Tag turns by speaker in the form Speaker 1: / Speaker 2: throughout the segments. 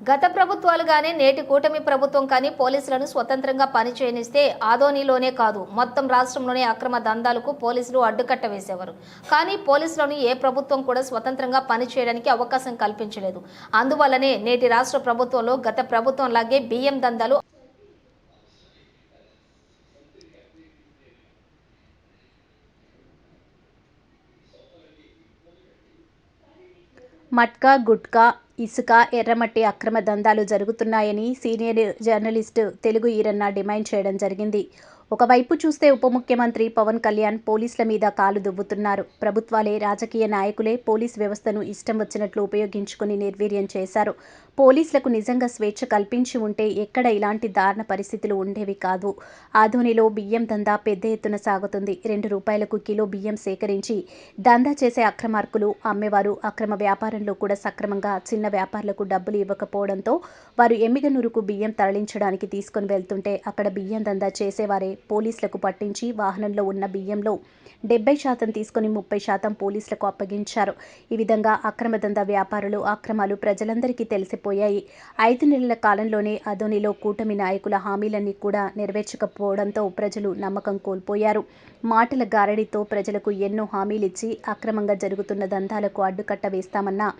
Speaker 1: గత ప్రభుత్వాలు గానీ నేటి కూటమి ప్రభుత్వం కానీ పోలీసులను స్వతంత్రంగా పనిచేయనిస్తే ఆదోనిలోనే కాదు మొత్తం రాష్ట్రంలోనే అక్రమ దందాలకు పోలీసులు అడ్డుకట్ట వేసేవారు. కానీ పోలీసులను ఏ ప్రభుత్వం కూడా స్వతంత్రంగా పనిచేయడానికి అవకాశం కల్పించలేదు. అందువల్లనే నేటి రాష్ట్ర ప్రభుత్వంలో గత ప్రభుత్వం లాగే బియ్యం దందాలు
Speaker 2: మట్కా, గుట్కా, ఇసుక, ఎర్రమట్టి అక్రమ దందాలు జరుగుతున్నాయని senior journalist Telugu Eeranna demand చేయడం జరిగింది. ఒకవైపు చూస్తే ఉప ముఖ్యమంత్రి పవన్ కళ్యాణ్ పోలీసుల మీద కాలు దువ్వుతున్నారు. ప్రభుత్వాలే, రాజకీయ నాయకులే పోలీస్ వ్యవస్థను ఇష్టం వచ్చినట్లు ఉపయోగించుకుని నిర్వీర్యం చేశారు. పోలీసులకు నిజంగా స్వేచ్ఛ కల్పించి ఉంటే ఎక్కడ ఇలాంటి దారుణ పరిస్థితులు ఉండేవి కాదు. ఆదోనిలో బియ్యం దందా పెద్ద ఎత్తున సాగుతుంది. ₹2 కిలో బియ్యం సేకరించి దందా చేసే అక్రమార్కులు, అమ్మేవారు అక్రమ వ్యాపారంలో కూడా సక్రమంగా చిన్న వ్యాపారులకు డబ్బులు ఇవ్వకపోవడంతో వారు ఎమ్మిగనూరుకు బియ్యం తరలించడానికి తీసుకుని వెళ్తుంటే అక్కడ బియ్యం దందా చేసేవారే పోలీసులకు పట్టించి వాహనంలో ఉన్న బియ్యంలో 70% తీసుకుని 30% పోలీసులకు అప్పగించారు. ఈ విధంగా అక్రమ దందా వ్యాపారులు అక్రమాలు ప్రజలందరికీ తెలిసిపోయాయి. 5 నెలల కాలంలోనే అదోనిలో కూటమి నాయకుల హామీలన్నీ కూడా నెరవేర్చకపోవడంతో ప్రజలు నమ్మకం కోల్పోయారు. మాటల గారడితో ప్రజలకు ఎన్నో హామీలిచ్చి అక్రమంగా జరుగుతున్న దందాలకు అడ్డుకట్ట వేస్తామన్న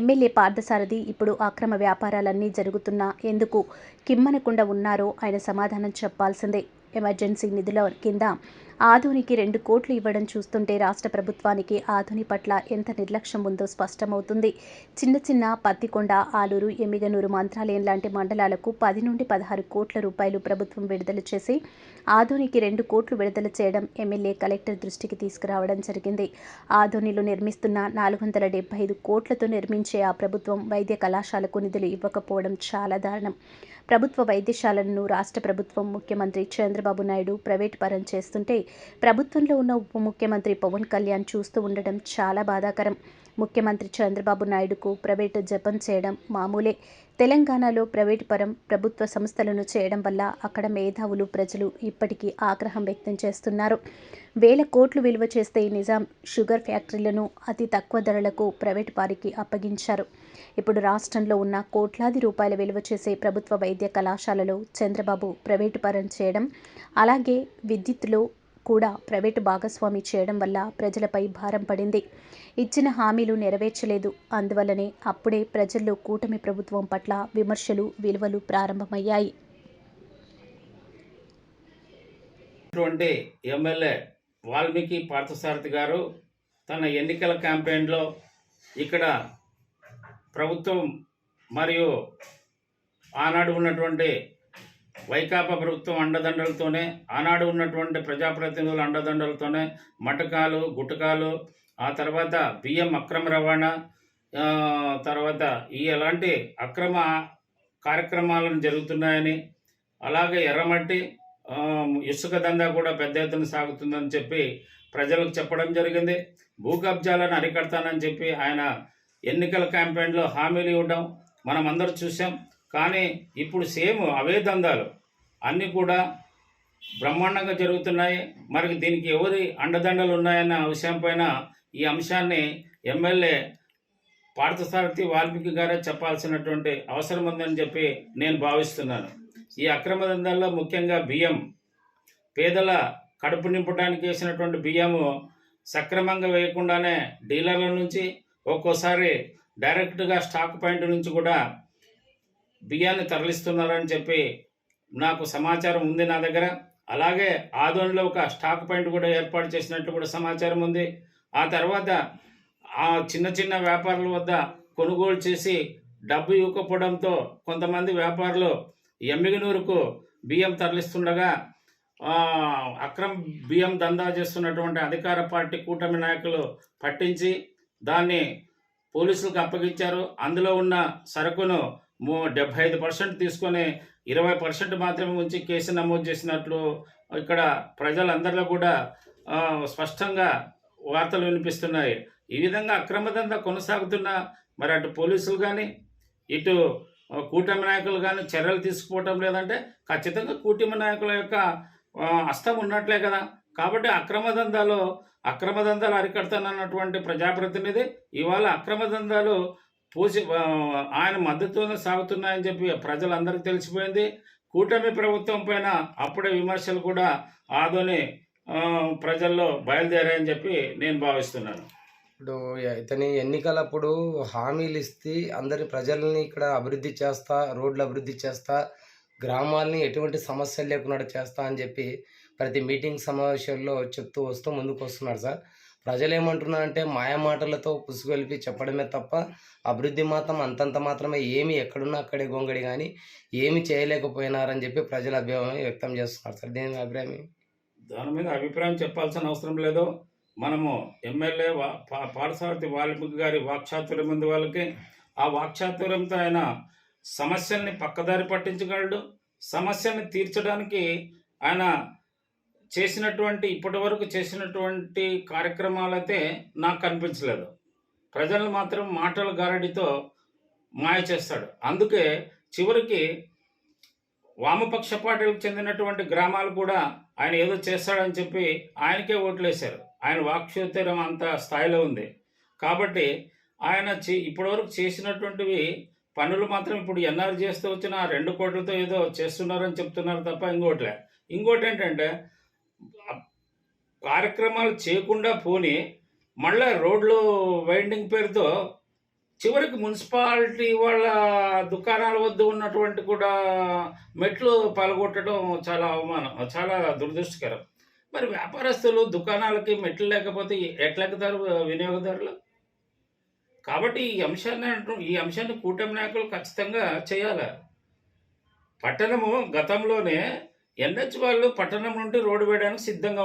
Speaker 2: ఎమ్మెల్యే పార్థసారథి ఇప్పుడు అక్రమ వ్యాపారాలన్నీ జరుగుతున్నా ఎందుకు కిమ్మనకుండా ఉన్నారో ఆయన సమాధానం చెప్పాల్సిందే. ఎమర్జెన్సీ నిధుల కింద ఆదోనికి 2 కోట్లు ఇవ్వడం చూస్తుంటే రాష్ట్ర ప్రభుత్వానికి ఆదోని పట్ల ఎంత నిర్లక్ష్యం ఉందో స్పష్టమవుతుంది. చిన్న చిన్న పత్తికొండ, ఆలూరు, ఎమ్మిగనూరు, మంత్రాలయం లాంటి మండలాలకు 10 నుండి 16 కోట్ల రూపాయలు ప్రభుత్వం విడుదల చేసి ఆదోనికి 2 కోట్లు విడుదల చేయడం ఎమ్మెల్యే, కలెక్టర్ దృష్టికి తీసుకురావడం జరిగింది. ఆదోనిలో నిర్మిస్తున్న 475 కోట్లతో నిర్మించే ఆ ప్రభుత్వం వైద్య కళాశాలకు నిధులు ఇవ్వకపోవడం చాలా దారుణం. ప్రభుత్వ వైద్యశాలలను రాష్ట్ర ప్రభుత్వం, ముఖ్యమంత్రి చంద్రబాబు నాయుడు ప్రైవేట్ పరం చేస్తుంటే ప్రభుత్వంలో ఉన్న ఉప ముఖ్యమంత్రి పవన్ కళ్యాణ్ చూస్తూ ఉండడం చాలా బాధాకరం. ముఖ్యమంత్రి చంద్రబాబు నాయుడుకు ప్రైవేటు జపం చేయడం మామూలే. తెలంగాణలో ప్రైవేటు పరం ప్రభుత్వ సంస్థలను చేయడం వల్ల అక్కడ మేధావులు, ప్రజలు ఇప్పటికీ ఆగ్రహం వ్యక్తం చేస్తున్నారు. వేల కోట్లు విలువ చేస్తే నిజాం షుగర్ ఫ్యాక్టరీలను అతి తక్కువ ధరలకు ప్రైవేటు వారికి అప్పగించారు. ఇప్పుడు రాష్ట్రంలో ఉన్న కోట్లాది రూపాయల విలువ చేసే ప్రభుత్వ వైద్య కళాశాలలో చంద్రబాబు ప్రైవేటు పరం చేయడం, అలాగే విద్యుత్తులో కూడా ప్రైవేటు భాగస్వామి చేయడం వల్ల ప్రజలపై భారం పడింది. ఇచ్చిన హామీలు నెరవేర్చలేదు. అందువల్లనే అప్పుడే ప్రజల్లో కూటమి ప్రభుత్వం పట్ల విమర్శలు, విలువలు ప్రారంభమయ్యాయి.
Speaker 3: ఎమ్మెల్యే వాల్మీకి పార్థసారథి గారు తన ఎన్నికల క్యాంపెయిన్లో ఇక్కడ ప్రభుత్వం మరియు ఆనాడు ఉన్నటువంటి వైకాపా ప్రభుత్వం అండదండలతోనే, ఆనాడు ఉన్నటువంటి ప్రజాప్రతినిధుల అండదండలతోనే మటకాలు, గుటకాలు, ఆ తర్వాత బియ్యం అక్రమ రవాణా, తర్వాత ఎలాంటి అక్రమ కార్యక్రమాలను జరుగుతున్నాయని, అలాగే ఎర్రమట్టి, ఇసుక దందా కూడా పెద్ద ఎత్తున సాగుతుందని చెప్పి ప్రజలకు చెప్పడం జరిగింది. భూ కబ్జాలను అరికడతానని చెప్పి ఆయన ఎన్నికల క్యాంపెయిన్లో హామీలు ఇవ్వడం మనం అందరూ చూసాం. కానీ ఇప్పుడు సేమ్ అవే దందాలు అన్నీ కూడా బ్రహ్మాండంగా జరుగుతున్నాయి. మరి దీనికి ఎవరి అండదండలు ఉన్నాయన్న విషయం పైన ఈ అంశాన్ని ఎమ్మెల్యే పార్థసారథి వాల్మీకి గారే చెప్పాల్సినటువంటి అవసరం ఉందని చెప్పి నేను భావిస్తున్నాను. ఈ అక్రమ దందాల్లో ముఖ్యంగా బియ్యం, పేదల కడుపు నింపడానికి వేసినటువంటి బియ్యము సక్రమంగా వేయకుండానే డీలర్ల నుంచి, ఒక్కోసారి డైరెక్ట్గా స్టాక్ పాయింట్ నుంచి కూడా బియ్యాన్ని తరలిస్తున్నారని చెప్పి నాకు సమాచారం ఉంది నా దగ్గర. అలాగే ఆదోనిలో ఒక స్టాక్ పాయింట్ కూడా ఏర్పాటు చేసినట్లు కూడా సమాచారం ఉంది. ఆ తర్వాత ఆ చిన్న చిన్న వ్యాపారుల వద్ద కొనుగోలు చేసి డబ్బు ఇవ్వకపోవడంతో కొంతమంది వ్యాపారులు ఎమ్మిగనూరుకు బియ్యం తరలిస్తుండగా అక్రమ బియ్యం దందా చేస్తున్నటువంటి అధికార పార్టీ కూటమి నాయకులు పట్టించి దాన్ని పోలీసులకు అప్పగించారు. అందులో ఉన్న సరుకును 75% తీసుకొని 20% మాత్రమే ఉంచి కేసు నమోదు చేసినట్లు ఇక్కడ ప్రజలందరిలో కూడా స్పష్టంగా వార్తలు వినిపిస్తున్నాయి. ఈ విధంగా అక్రమ దందా కొనసాగుతున్న మరి అటు పోలీసులు కానీ, ఇటు కూటమి నాయకులు కానీ చర్యలు తీసుకుపోవటం లేదంటే ఖచ్చితంగా కూటమి నాయకుల యొక్క హస్తం ఉన్నట్లే కదా. కాబట్టి అక్రమ దందాలు అరికడతానన్నటువంటి ప్రజాప్రతినిధి ఇవాళ అక్రమ దందాలు ఆయన మద్దతుతోనే సాగుతున్నాయని చెప్పి ప్రజలందరికీ తెలిసిపోయింది. కూటమి ప్రభుత్వం పైన అప్పుడే విమర్శలు కూడా ఆదోని ప్రజల్లో బయలుదేరాయని చెప్పి నేను భావిస్తున్నాను.
Speaker 4: ఇప్పుడు ఇతని ఎన్నికలప్పుడు హామీలు ఇస్తే అందరి ప్రజల్ని ఇక్కడ అభివృద్ధి చేస్తా, రోడ్లు అభివృద్ధి చేస్తా, గ్రామాలని ఎటువంటి సమస్యలు లేకుండా చేస్తా అని చెప్పి ప్రతి మీటింగ్ సమావేశాల్లో చెప్తూ వస్తూ ముందుకు వస్తున్నారు సార్. ప్రజలు ఏమంటున్నారంటే మాయ మాటలతో పుసుగొలిపి చెప్పడమే తప్ప అభివృద్ధి మాత్రం అంతంత మాత్రమే, ఏమి ఎక్కడున్నా అక్కడే గొంగడి కానీ ఏమి చేయలేకపోయినారని చెప్పి ప్రజల అభిప్రాయం వ్యక్తం చేస్తున్నారు సార్. దీని అభిప్రాయం ఏమి?
Speaker 3: దాని మీద అభిప్రాయం చెప్పాల్సిన అవసరం లేదు. మనము ఎమ్మెల్యే పార్థసారథి వాల్మీకి గారి వాక్చాతుర్యం ఉంది వాళ్ళకి. ఆ వాక్చాతుర్యంతో ఆయన సమస్యల్ని పక్కదారి పట్టించగలడు. సమస్యల్ని తీర్చడానికి ఆయన ఇప్పటి వరకు చేసినటువంటి కార్యక్రమాలైతే నాకు కనిపించలేదు. ప్రజలను మాత్రం మాటల గారడితో మాయ చేస్తాడు. అందుకే చివరికి వామపక్ష పార్టీలకు చెందినటువంటి గ్రామాలు కూడా ఆయన ఏదో చేస్తాడని చెప్పి ఆయనకే ఓట్లేశారు. ఆయన వాక్చాతుర్యం అంత స్థాయిలో ఉంది కాబట్టి ఆయన ఇప్పటివరకు చేసినటువంటివి పనులు మాత్రం ఇప్పుడు ఎన్ఆర్ చేస్తూ వచ్చిన 2 కోట్లతో ఏదో చేస్తున్నారని చెప్తున్నారు తప్ప ఇంకోటి ఏంటంటే కార్యక్రమాలు చేయకుండా పోని మళ్ళీ రోడ్లు వైండింగ్ పేరుతో చివరికి మున్సిపాలిటీ వాళ్ళ దుకాణాల వద్ద ఉన్నటువంటి కూడా మెట్లు పలగొట్టడం చాలా అవమానం, చాలా దురదృష్టకరం. మరి వ్యాపారస్తులు దుకాణాలకి మెట్లు లేకపోతే ఎట్లెక్కుతారు వినియోగదారులు? కాబట్టి ఈ అంశాన్ని కూటమి నాయకులు ఖచ్చితంగా చేయాలి. పట్టణము గతంలోనే NH వాళ్ళు పట్టణం నుండి రోడ్డు వేయడానికి సిద్ధంగా